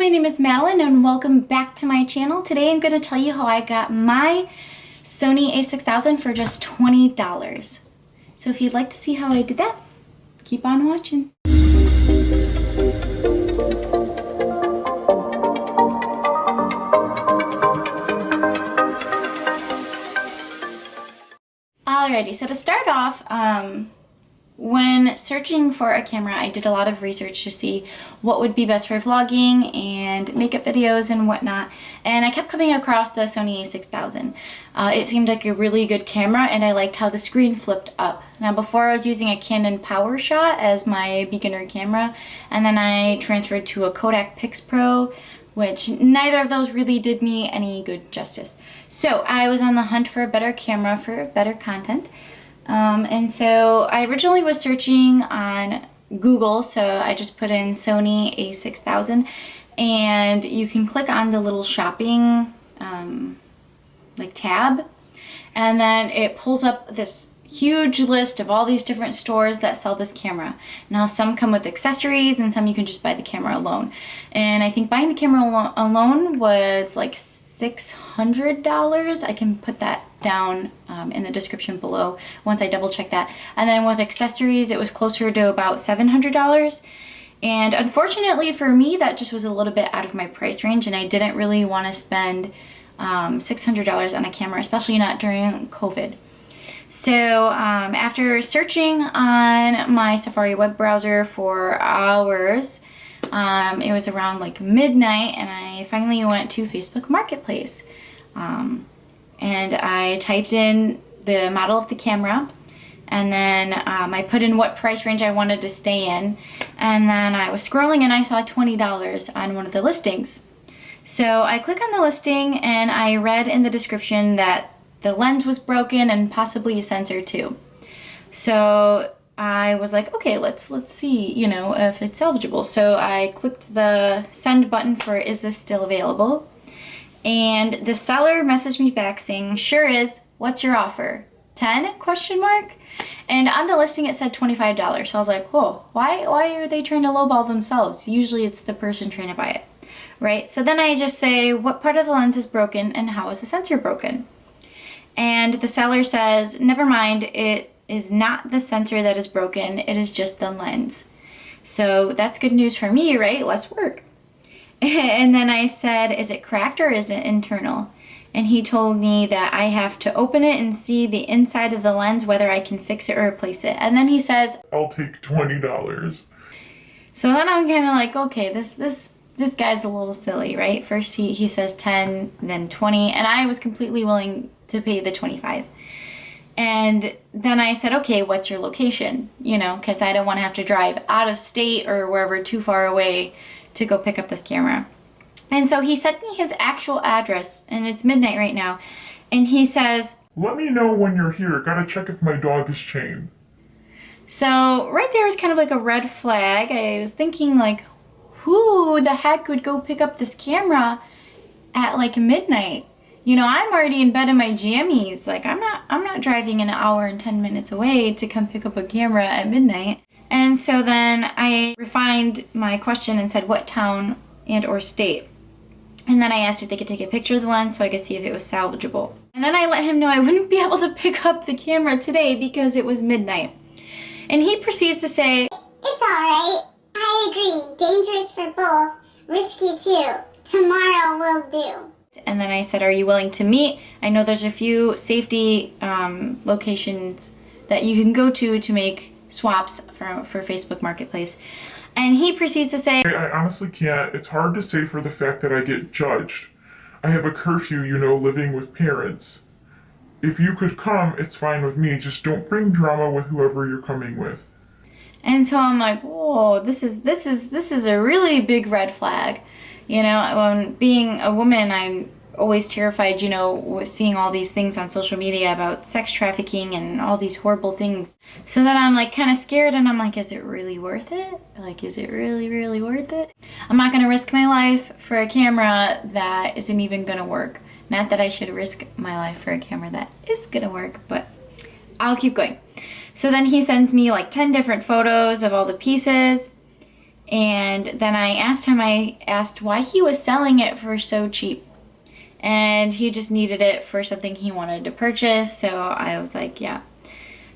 my name is Madeline and welcome back to my channel. Today I'm going to tell you how I got my Sony a6000 for just $20. So if you'd like to see how I did that, keep on watching. Alrighty, so to start off, when searching for a camera, I did a lot of research to see what would be best for vlogging and makeup videos and whatnot, and I kept coming across the Sony a6000. It seemed like a really good camera, and I liked how the screen flipped up. Now, before I was using a Canon PowerShot as my beginner camera, and then I transferred to a Kodak PixPro, which neither of those really did me any good justice. So I was on the hunt for a better camera for better content. And so I originally was searching on Google, so I just put in Sony a6000, and you can click on the little shopping like tab, and then it pulls up this huge list of all these different stores that sell this camera. Now, some come with accessories and some you can just buy the camera alone, and I think buying the camera alone was like $600. I can put that down in the description below once I double check that. And then with accessories it was closer to about $700, and unfortunately for me that just was a little bit out of my price range, and I didn't really want to spend $600 on a camera, especially not during COVID. So after searching on my Safari web browser for hours, it was around like midnight, and I finally went to Facebook Marketplace. And I typed in the model of the camera, and then I put in what price range I wanted to stay in, and then I was scrolling and I saw $20 on one of the listings. So I click on the listing, and I read in the description that the lens was broken and possibly a sensor too. So I was like, okay, let's see, you know, if it's salvageable. So I clicked the send button for is this still available? And the seller messaged me back saying, sure is, what's your offer? 10 question mark? And on the listing it said $25. So I was like, whoa, why are they trying to lowball themselves? Usually it's the person trying to buy it, right? So then I just say, what part of the lens is broken and how is the sensor broken? And the seller says, never mind, it is not the sensor that is broken, it is just the lens. So that's good news for me, right? Less work. And then I said, is it cracked or is it internal? And he told me that I have to open it and see the inside of the lens, whether I can fix it or replace it. And then he says, I'll take $20. So then I'm kind of like, okay, this guy's a little silly, right? First he says 10, then 20, and I was completely willing to pay the 25. And then I said, okay, what's your location? You know, because I don't want to have to drive out of state or wherever too far away to go pick up this camera. And so he sent me his actual address, and it's midnight right now, and he says, let me know when you're here, gotta check if my dog is chained. So right there was kind of like a red flag. I was thinking like, who the heck would go pick up this camera at like midnight? You know, I'm already in bed in my jammies. Like I'm not driving an hour and 10 minutes away to come pick up a camera at midnight. And so then I refined my question and said what town and or state. And then I asked if they could take a picture of the lens so I could see if it was salvageable. And then I let him know I wouldn't be able to pick up the camera today because it was midnight. And he proceeds to say, it's alright. I agree. Dangerous for both. Risky too. Tomorrow will do. And then I said, are you willing to meet? I know there's a few safety locations that you can go to make swaps for Facebook Marketplace. And he proceeds to say, I honestly can't. It's hard to say for the fact that I get judged. I have a curfew, you know, living with parents. If you could come, it's fine with me. Just don't bring drama with whoever you're coming with. And so I'm like, whoa, this is a really big red flag. You know, when being a woman, I'm always terrified, you know, seeing all these things on social media about sex trafficking and all these horrible things. So then I'm like kind of scared, and I'm like, is it really worth it? Like, is it really worth it? I'm not gonna risk my life for a camera that isn't even gonna work. Not that I should risk my life for a camera that is gonna work, but I'll keep going. So then he sends me like 10 different photos of all the pieces, And then I asked why he was selling it for so cheap. And he just needed it for something he wanted to purchase, so I was like, yeah.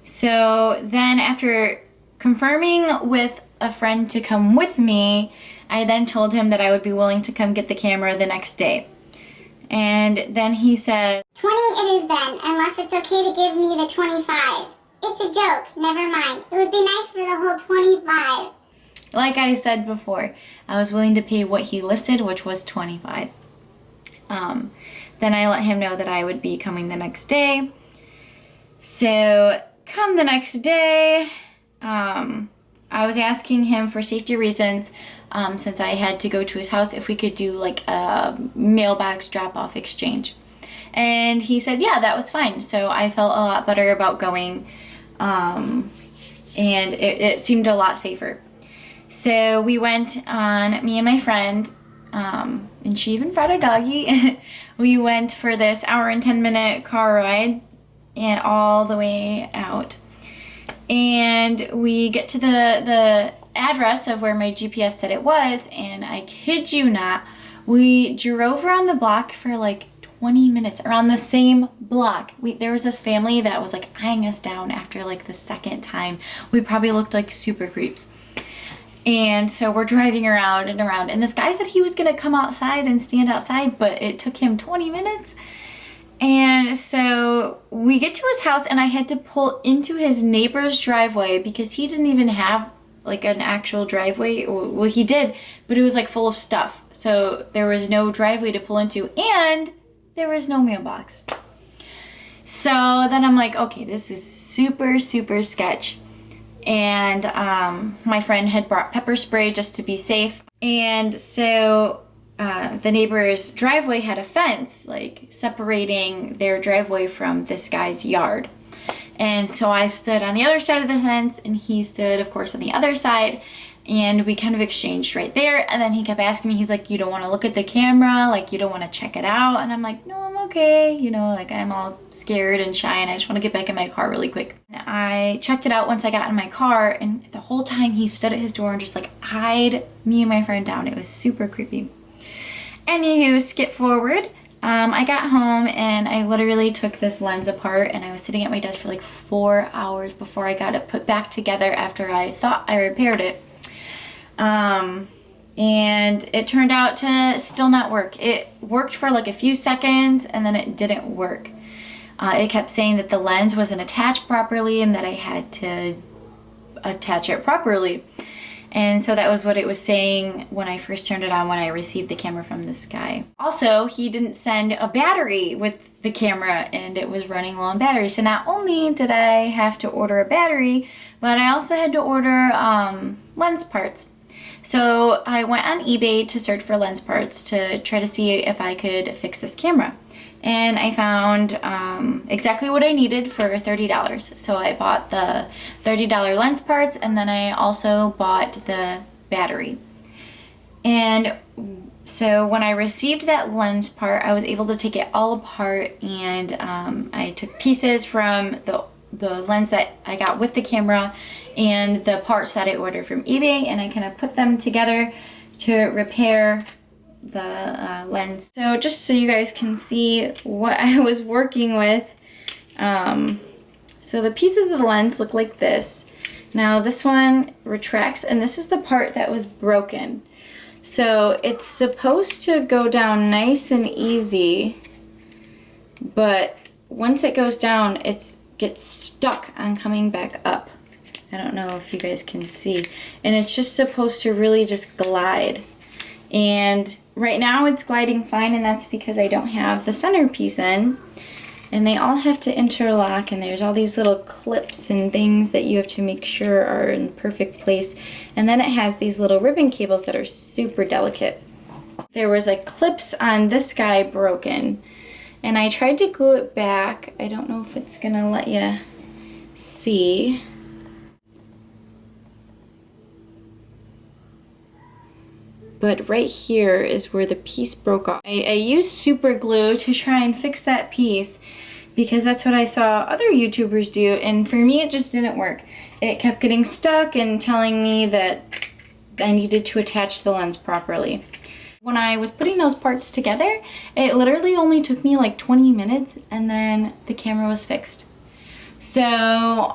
So then after confirming with a friend to come with me, I then told him that I would be willing to come get the camera the next day. And then he said, 20 it is then, unless it's okay to give me the 25. It's a joke, never mind. It would be nice for the whole 25. like I said before, I was willing to pay what he listed, which was 25. Then I let him know that I would be coming the next day. So come the next day, I was asking him for safety reasons, since I had to go to his house, if we could do like a mailbox drop-off exchange. And he said, yeah, that was fine. So I felt a lot better about going, and it seemed a lot safer. So we went on, me and my friend, and she even brought a doggy. We went for this hour and 10-minute car ride and all the way out. And we get to the address of where my GPS said it was, and I kid you not, we drove around the block for like 20 minutes, around the same block. There was this family that was like eyeing us down after like the second time. We probably looked like super creeps. And so we're driving around and around, and this guy said he was gonna come outside and stand outside, but it took him 20 minutes. And so we get to his house, and I had to pull into his neighbor's driveway because he didn't even have like an actual driveway. Well, he did, but it was like full of stuff. So there was no driveway to pull into, and there was no mailbox. So then I'm like, okay, this is super, super sketch. And my friend had brought pepper spray just to be safe. And so the neighbor's driveway had a fence, like separating their driveway from this guy's yard. And so I stood on the other side of the fence, and he stood, of course, on the other side. And we kind of exchanged right there. And then he kept asking me, he's like, you don't want to look at the camera? Like, you don't want to check it out? And I'm like, no, I'm okay. You know, like I'm all scared and shy, and I just want to get back in my car really quick. And I checked it out once I got in my car, and the whole time he stood at his door and just like eyed me and my friend down. It was super creepy. Anywho, skip forward. I got home, and I literally took this lens apart, and I was sitting at my desk for like 4 hours before I got it put back together after I thought I repaired it. And it turned out to still not work. It worked for like a few seconds, and then it didn't work. It kept saying that the lens wasn't attached properly and that I had to attach it properly. And so that was what it was saying when I first turned it on, when I received the camera from this guy. Also, he didn't send a battery with the camera, and it was running low on battery. So not only did I have to order a battery, but I also had to order lens parts. So I went on eBay to search for lens parts to try to see if I could fix this camera. And I found exactly what I needed for $30. So I bought the $30 lens parts, and then I also bought the battery. And so when I received that lens part, I was able to take it all apart, and I took pieces from the lens that I got with the camera and the parts that I ordered from eBay, and I kind of put them together to repair the lens. So just so you guys can see what I was working with, so the pieces of the lens look like this. Now this one retracts, and this is the part that was broken. So it's supposed to go down nice and easy, but once it goes down, it gets stuck on coming back up. I don't know if you guys can see. And it's just supposed to really just glide. And right now it's gliding fine, and that's because I don't have the centerpiece in. And they all have to interlock, and there's all these little clips and things that you have to make sure are in perfect place. And then it has these little ribbon cables that are super delicate. There was like clips on this guy broken, and I tried to glue it back. I don't know if it's gonna let you see. But right here is where the piece broke off. I used super glue to try and fix that piece because that's what I saw other YouTubers do, and for me it just didn't work. It kept getting stuck and telling me that I needed to attach the lens properly. When I was putting those parts together, it literally only took me like 20 minutes and then the camera was fixed. So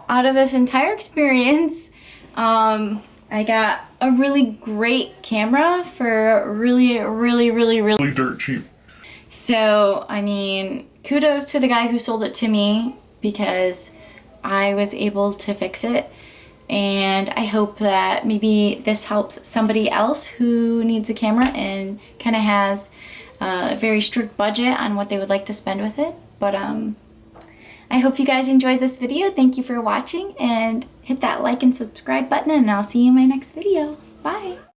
out of this entire experience, I got a really great camera for really Dirt cheap. So, I mean, kudos to the guy who sold it to me because I was able to fix it. And I hope that maybe this helps somebody else who needs a camera and kind of has a very strict budget on what they would like to spend with it. But I hope you guys enjoyed this video. Thank you for watching, and hit that like and subscribe button, and I'll see you in my next video. Bye!